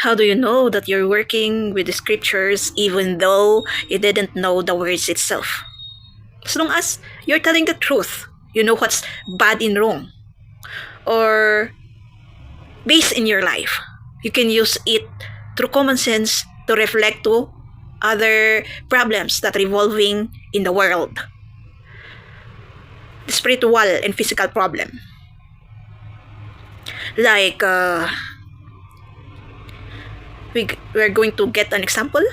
How do you know that you're working with the scriptures even though you didn't know the words itself? As long as you're telling the truth, you know what's bad and wrong, or based in your life. You can use it through common sense to reflect to other problems that are revolving in the world. The spiritual and physical problem. Like, we're going to get an example.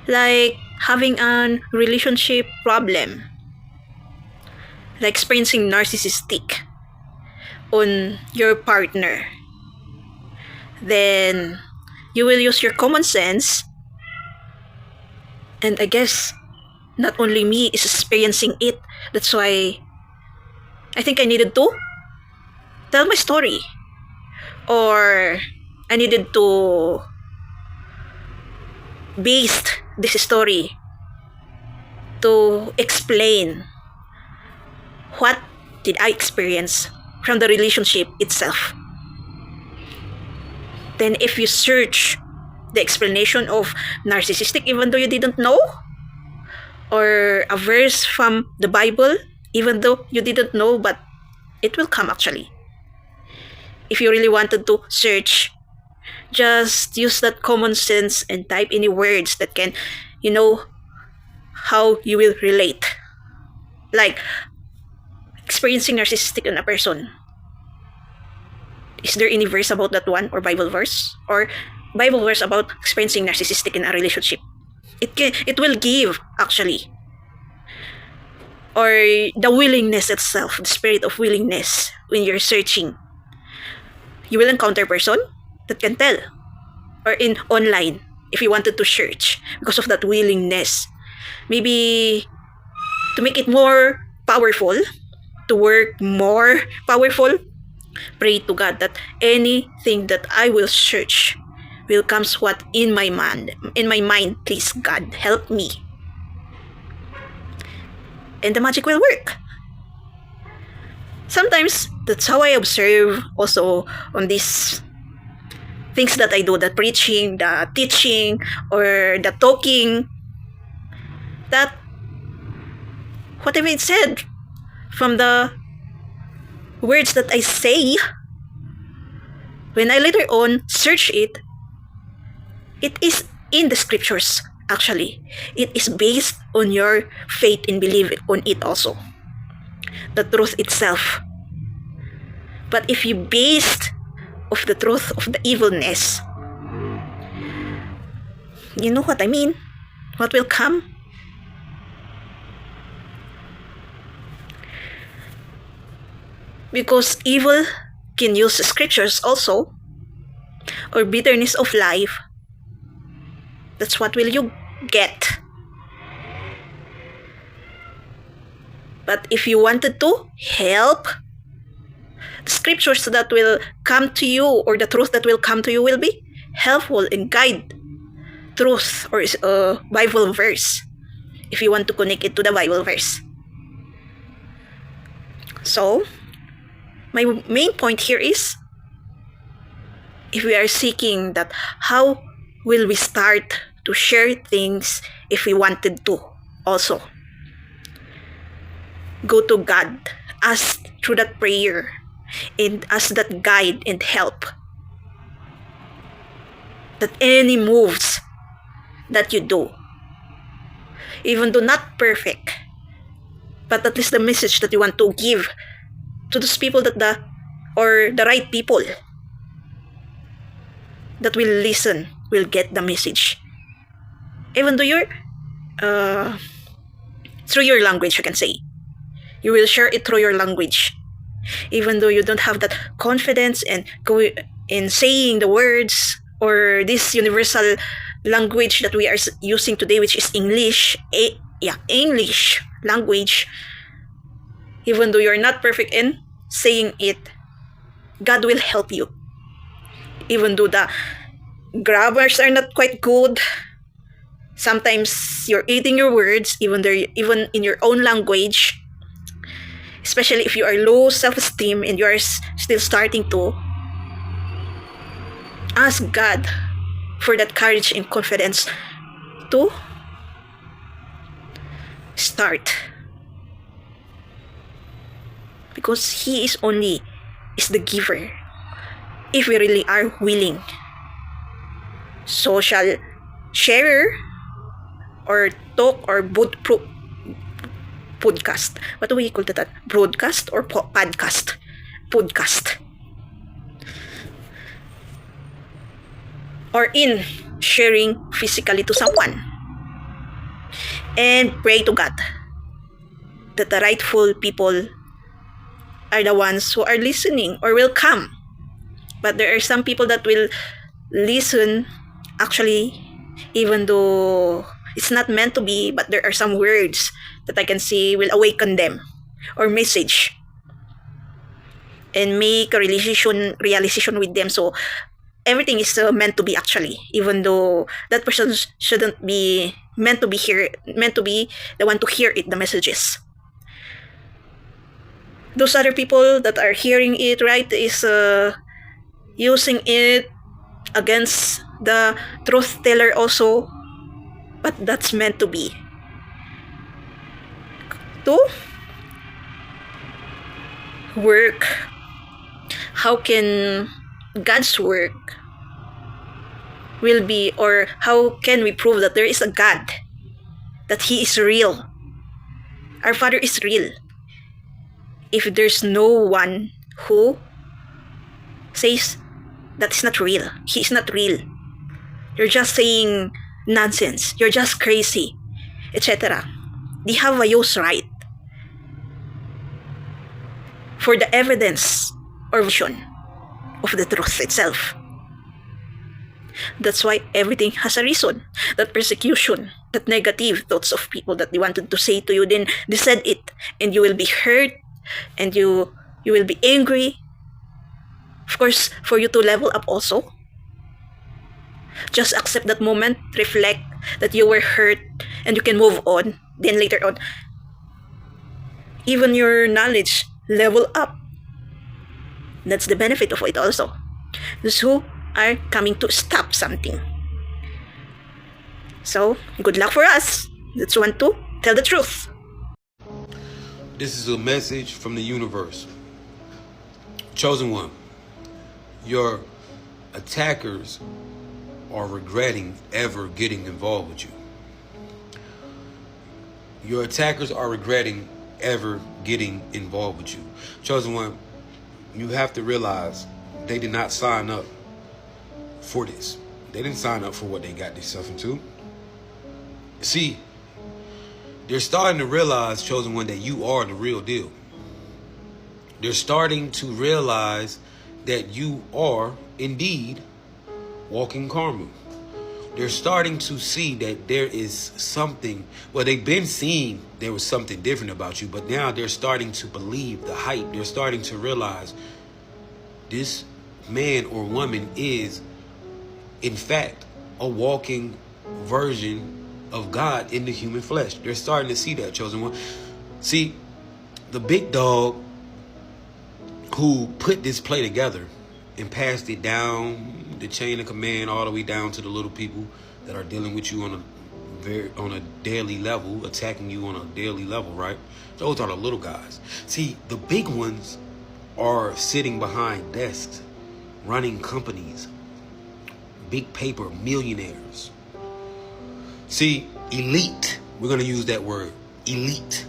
Like having a relationship problem. Like experiencing narcissistic on your partner. Then you will use your common sense, and I guess not only me is experiencing it. That's why I think I needed to tell my story, or I needed to base this story to explain what did I experience from the relationship itself. Then if you search the explanation of narcissistic even though you didn't know, or a verse from the Bible even though you didn't know, but it will come actually. If you really wanted to search, just use that common sense and type any words that can, how you will relate. Like experiencing narcissistic in a person. Is there any verse about that one, or Bible verse, or Bible verse about experiencing narcissistic in a relationship? It will give actually, or the willingness itself, the spirit of willingness when you're searching. You will encounter a person that can tell, or in online if you wanted to search because of that willingness. Maybe to make it more powerful, to work more powerful, pray to God that anything that I will search will comes what in my mind. Please God, help me. And the magic will work. Sometimes that's how I observe also on these things that I do, the preaching, the teaching, or the talking, that whatever it said from the words that I say, when I later on search it, it is in the scriptures actually. It is based on your faith and belief on it also. The truth itself. But if you based of the truth of the evilness, you know what I mean? What will come? Because evil can use scriptures also, or bitterness of life. That's what will you get. But if you wanted to help, the scriptures that will come to you, or the truth that will come to you, will be helpful and guide truth or Bible verse, if you want to connect it to the Bible verse. So, my main point here is, if we are seeking that, how will we start to share things if we wanted to also? Go to God, ask through that prayer, and ask that guide and help. That any moves that you do, even though not perfect, but at least the message that you want to give to those people, that the right people that will listen will get the message. Even though you're through your language, you can say, you will share it through your language, even though you don't have that confidence and go in saying the words, or this universal language that we are using today, which is English. English language. Even though you're not perfect in saying it, God will help you. Even though the grammars are not quite good, sometimes you're eating your words, even in your own language, especially if you are low self-esteem and you are still starting to ask God for that courage and confidence to start. Because He is the giver. If we really are willing. So shall share or talk or podcast. What do we call that? Broadcast or podcast? Podcast. Or in sharing physically to someone. And pray to God that the rightful people are the ones who are listening or will come. But there are some people that will listen actually even though it's not meant to be, but there are some words that I can see will awaken them or message and make a realization with them. So everything is meant to be actually, even though that person shouldn't be meant to be the one to hear it, the messages. Those other people that are hearing it, right, is using it against the truth teller also, but that's meant to be to work. How can God's work will be, or how can we prove that there is a God, that He is real, our Father is real, if there's no one who says that's not real, He is not real, you're just saying nonsense, you're just crazy, etc. They have a use right for the evidence or vision of the truth itself. That's why everything has a reason. That persecution, that negative thoughts of people that they wanted to say to you, then they said it, and you will be hurt, and you will be angry. Of course, for you to level up also, just accept that moment, reflect that you were hurt, and you can move on. Then later on, even your knowledge level up. That's the benefit of it also. Those who are coming to stop something. So, good luck for us. Let's want to tell the truth. This is a message from the universe. Chosen one, your attackers are regretting ever getting involved with you. Your attackers are regretting ever getting involved with you. Chosen one, you have to realize they did not sign up for this. They didn't sign up for what they got themselves into. See, they're starting to realize, chosen one, that you are the real deal. They're starting to realize that you are indeed walking karma. They're starting to see that there is something, well, they've been seeing there was something different about you, but now they're starting to believe the hype. They're starting to realize this man or woman is, in fact, a walking version of God in the human flesh. They're starting to see that, chosen one. See, the big dog who put this play together and passed it down the chain of command all the way down to the little people that are dealing with you on a daily level, attacking you on a daily level, right? Those are the little guys. See, the big ones are sitting behind desks, running companies, big paper millionaires. See, elite, we're going to use that word, elite.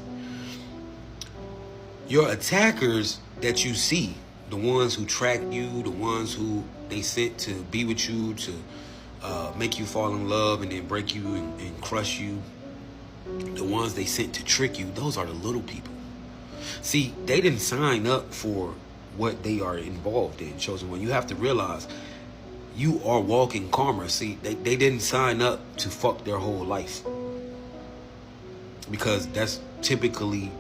Your attackers that you see, the ones who track you, the ones who they sent to be with you, to make you fall in love and then break you and crush you, the ones they sent to trick you, those are the little people. See, they didn't sign up for what they are involved in, chosen one. You have to realize you are walking karma. See, they didn't sign up to fuck their whole life, because that's typically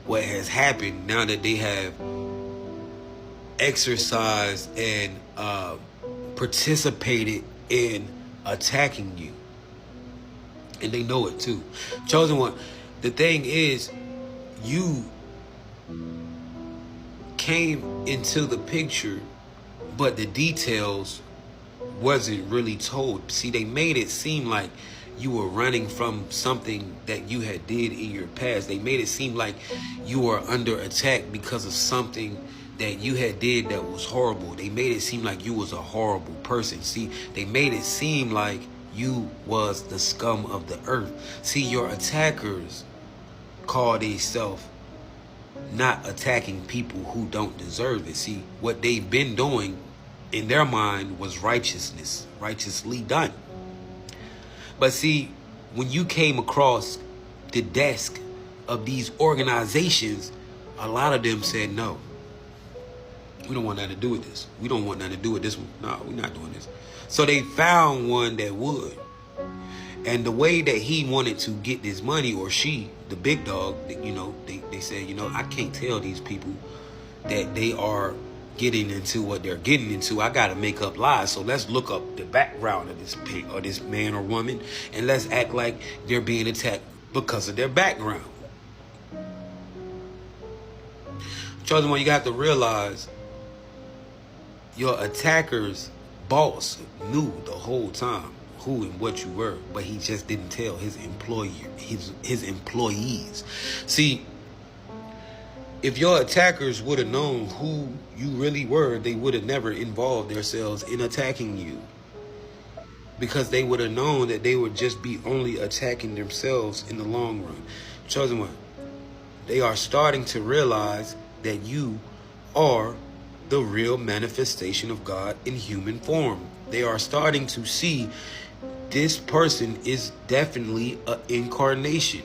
what has happened now that they have exercised and participated in attacking you, and they know it too. Chosen one, the thing is, you came into the picture, but the details wasn't really told. See, they made it seem like you were running from something that you had did in your past. They made it seem like you were under attack because of something that you had did that was horrible. They made it seem like you was a horrible person. See, they made it seem like you was the scum of the earth. See, your attackers call themselves not attacking people who don't deserve it. See, what they've been doing in their mind was righteousness, righteously done. But see, when you came across the desk of these organizations, a lot of them said, no, we don't want nothing to do with this. We don't want nothing to do with this one. No, we're not doing this. So they found one that would. And the way that he wanted to get this money, or she, the big dog, they said, I can't tell these people that they are getting into what they're getting into. I got to make up lies. So let's look up the background of this pig or this man or woman, and let's act like they're being attacked because of their background. Chosen one, you got to realize your attacker's boss knew the whole time who and what you were, but he just didn't tell his employees. See, if your attackers would have known who you really were, they would have never involved themselves in attacking you, because they would have known that they would just be only attacking themselves in the long run. Chosen one, they are starting to realize that you are the real manifestation of God in human form. They are starting to see this person is definitely an incarnation.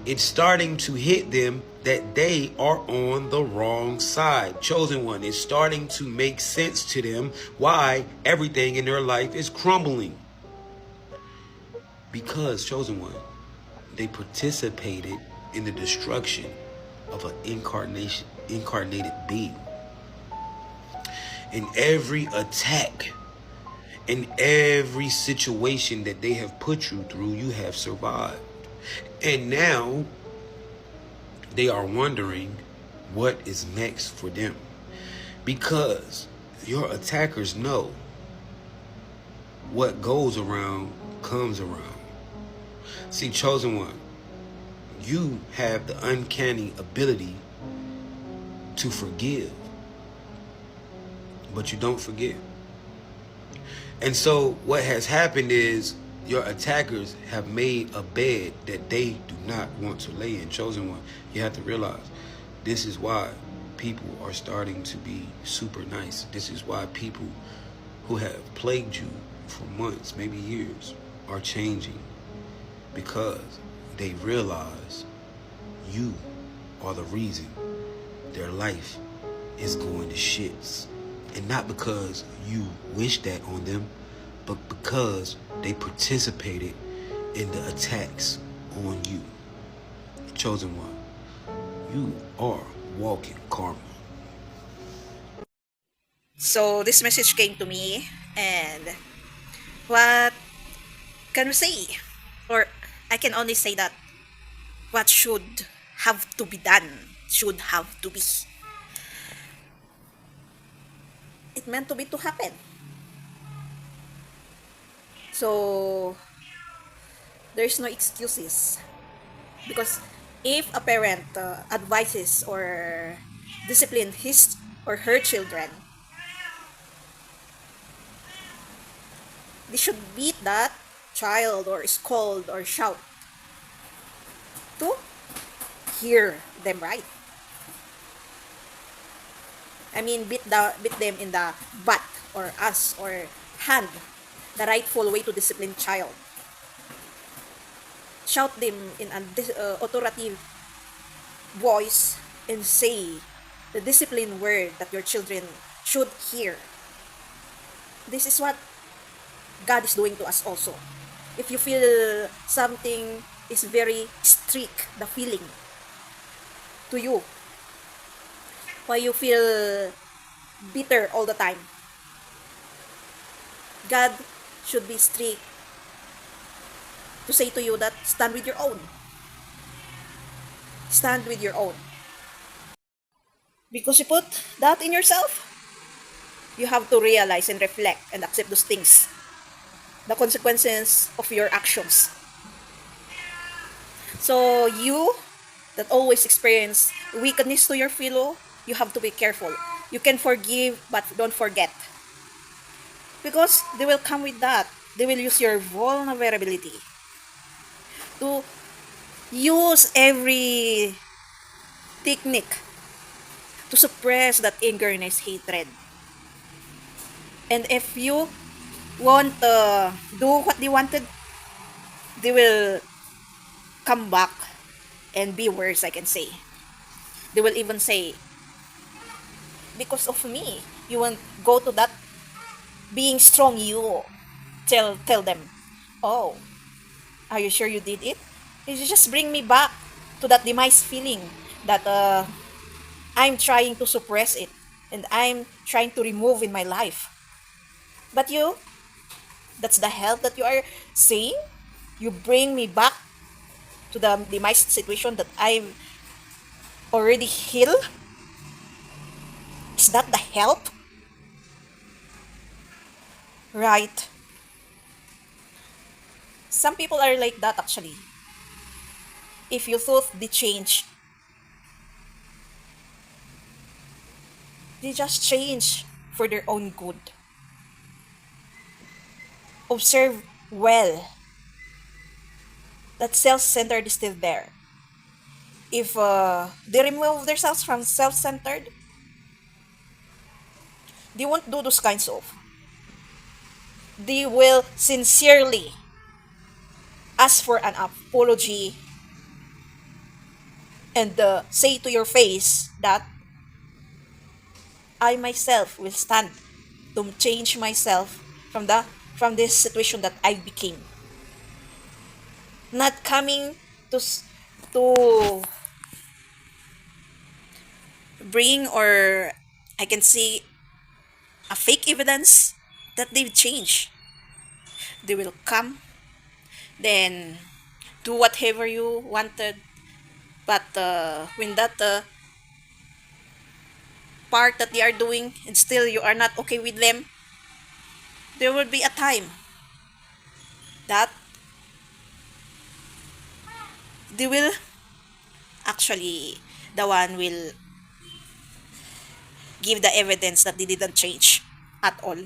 It's starting to hit them that they are on the wrong side. Chosen one, it's starting to make sense to them why everything in their life is crumbling. Because, chosen one, they participated in the destruction of an incarnated being. In every attack, in every situation that they have put you through, you have survived. And now they are wondering what is next for them, because your attackers know what goes around comes around. See, chosen one, you have the uncanny ability to forgive, but you don't forget. And so what has happened is your attackers have made a bed that they do not want to lay in. Chosen one, you have to realize this is why people are starting to be super nice. This is why people who have plagued you for months, maybe years, are changing, because they realize you are the reason their life is going to shits. And not because you wish that on them, but because they participated in the attacks on you. Chosen one, you are walking karma. So this message came to me, and what can we say? Or I can only say that what should have to be done should have to be. It meant to be to happen. So there's no excuses, because if a parent advises or discipline his or her children, they should beat that child or scold or shout to hear them right. I mean, beat them in the butt or ass or hand, the rightful way to discipline child. Shout them in an authoritative voice and say the discipline word that your children should hear. This is what God is doing to us also. If you feel something is very strict, the feeling to you, why you feel bitter all the time, God should be strict to say to you that stand with your own. Stand with your own. Because you put that in yourself, you have to realize and reflect and accept those things the consequences of your actions. So you that always experience weakness to your fellow, you have to be careful. You can forgive, but don't forget. Because they will come with that. They will use your vulnerability to use every technique to suppress that anger and hatred. And if you won't do what they wanted, they will come back and be worse, I can say. They will even say, because of me, you won't go to that being strong you. Tell them, oh, are you sure you did it? You just bring me back to that demise feeling that I'm trying to suppress it and I'm trying to remove in my life. But you, that's the help that you are saying? You bring me back to the demise situation that I've already healed? Is that the help? Right. Some people are like that actually. If you thought they change, they just change for their own good. Observe well that self-centered is still there. If they remove themselves from self-centered, they won't do those kinds of. They will sincerely ask for an apology and say to your face that I myself will stand to change myself from the from this situation that I became. Not coming to to bring, or I can see a fake evidence that they've changed. They will come, then do whatever you wanted, but when that part that they are doing and still you are not okay with them, there will be a time that they will actually, the one will give the evidence that they didn't change at all.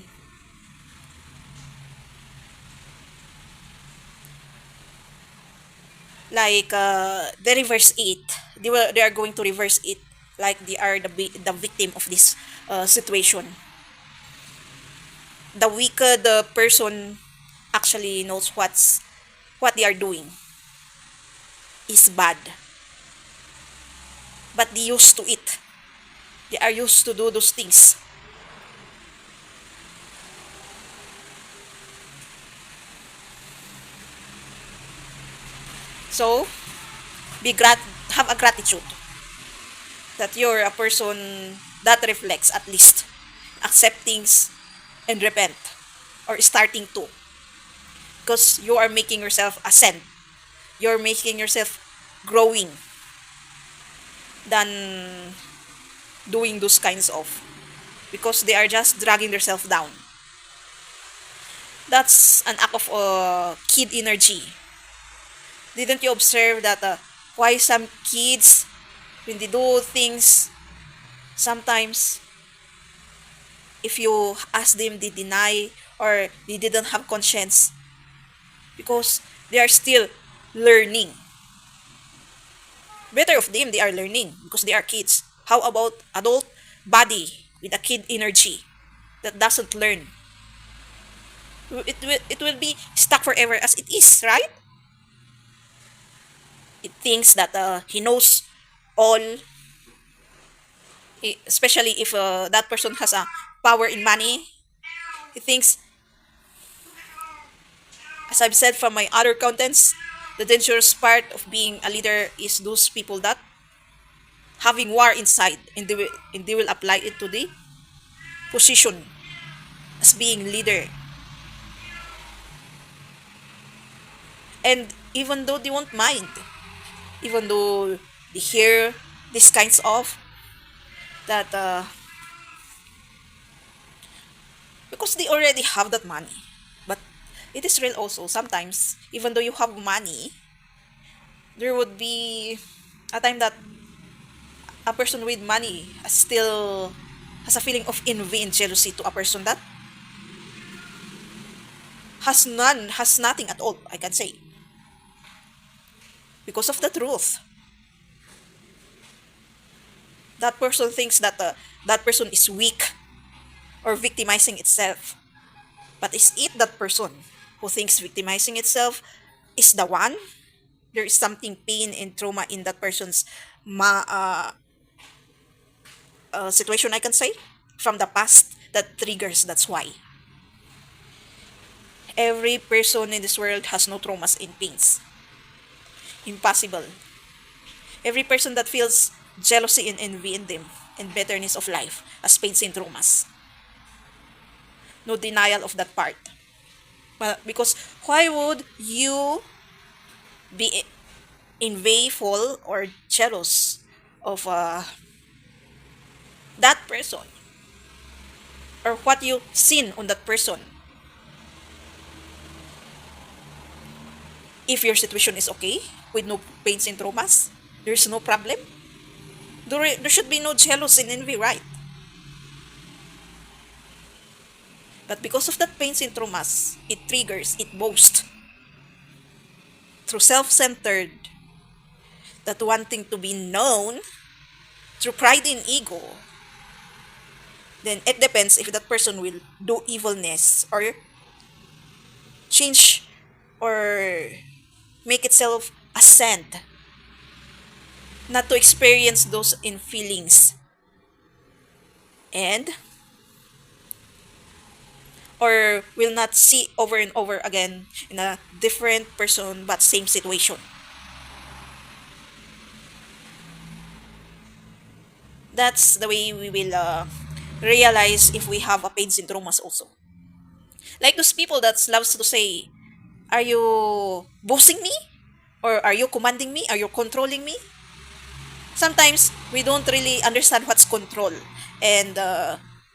Like the reverse it, they are going to reverse it, like they are the victim of this situation. The wicked person actually knows what they are doing is bad, but they used to it. They are used to do those things. So have a gratitude that you're a person that reflects at least accept things and repent, or starting to, because you are making yourself ascend, you're making yourself growing than doing those kinds of, because they are just dragging themselves down. That's an act of kid energy. Didn't you observe that why some kids, when they do things, sometimes if you ask them, they deny or they didn't have conscience because they are still learning. Better of them, they are learning because they are kids. How about adult body with a kid energy that doesn't learn? It will be stuck forever as it is, right? It thinks that he knows all, especially if that person has a power in money. He thinks, as I've said from my other contents, the dangerous part of being a leader is those people that having war inside, and they will apply it to the position as being leader. And even though they won't mind, even though they hear these kinds of that because they already have that money, but it is real also. Sometimes, even though you have money, there would be a time that a person with money still has a feeling of envy and jealousy to a person that has nothing at all, I can say. Because of the truth. That person thinks that that person is weak or victimizing itself. But is it that person who thinks victimizing itself is the one? There is something pain and trauma in that person's ma- uh, situation, I can say, from the past that triggers. That's why. Every person in this world has no traumas and pains. Impossible. Every person that feels jealousy and envy in them and bitterness of life has pains and traumas. No denial of that part. Well, because why would you be envyful or jealous of that person or what you seen on that person if your situation is okay with no pains and traumas? There's no problem. There should be no jealousy and envy, right? But because of that pains and traumas, it triggers, it boasts through self-centered, that wanting to be known through pride and ego. Then it depends if that person will do evilness or change or make itself ascend, not to experience those in feelings, and or will not see over and over again in a different person but same situation. That's the way we will realize if we have a pain syndromes also. Like those people that loves to say, "Are you bossing me? Or are you commanding me? Are you controlling me?" Sometimes we don't really understand what's control and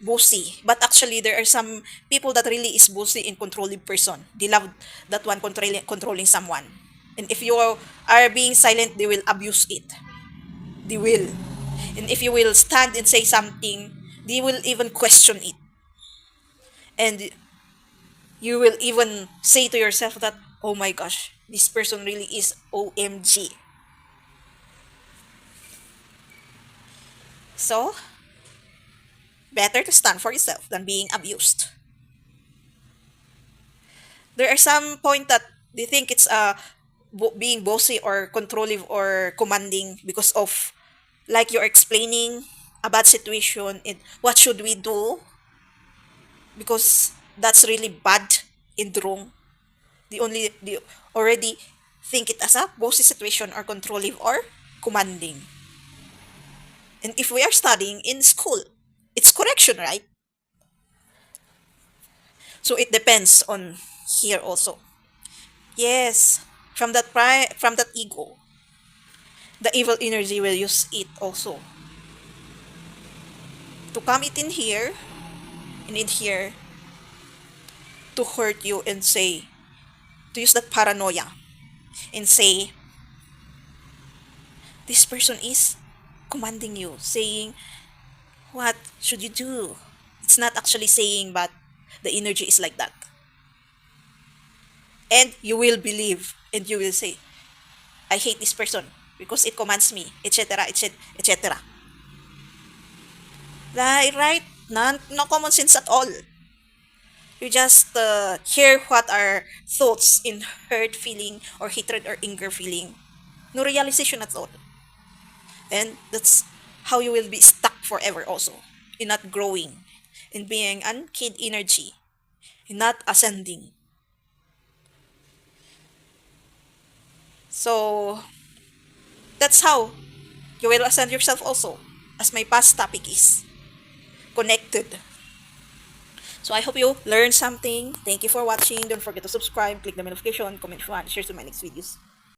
bossy. But actually, there are some people that really is bossy and controlling person. They love that one controlling someone. And if you are being silent, they will abuse it. They will. And if you will stand and say something, they will even question it. And you will even say to yourself that, oh my gosh, this person really is OMG. So, better to stand for yourself than being abused. There are some point that they think it's being bossy or controlling or commanding because of, like you're explaining a bad situation and what should we do because that's really bad and wrong. They already think it as a bossy situation or controlling or commanding. And if we are studying in school, it's correction, right? So it depends on here also. Yes, from that ego, the evil energy will use it also to come it in here and in here to hurt you and say, to use that paranoia and say, this person is commanding you, saying, what should you do? It's not actually saying, but the energy is like that. And you will believe and you will say, I hate this person because it commands me, etc., etc., etc. Right? No common sense at all. You just hear what are thoughts in hurt feeling or hatred or anger feeling. No realization at all. And that's how you will be stuck forever also. In not growing. In being unkid energy. In not ascending. So, that's how you will ascend yourself also. As my past topic is. Connected. So I hope you learned something. Thank you for watching. Don't forget to subscribe, click the notification, comment if you want, share to my next videos.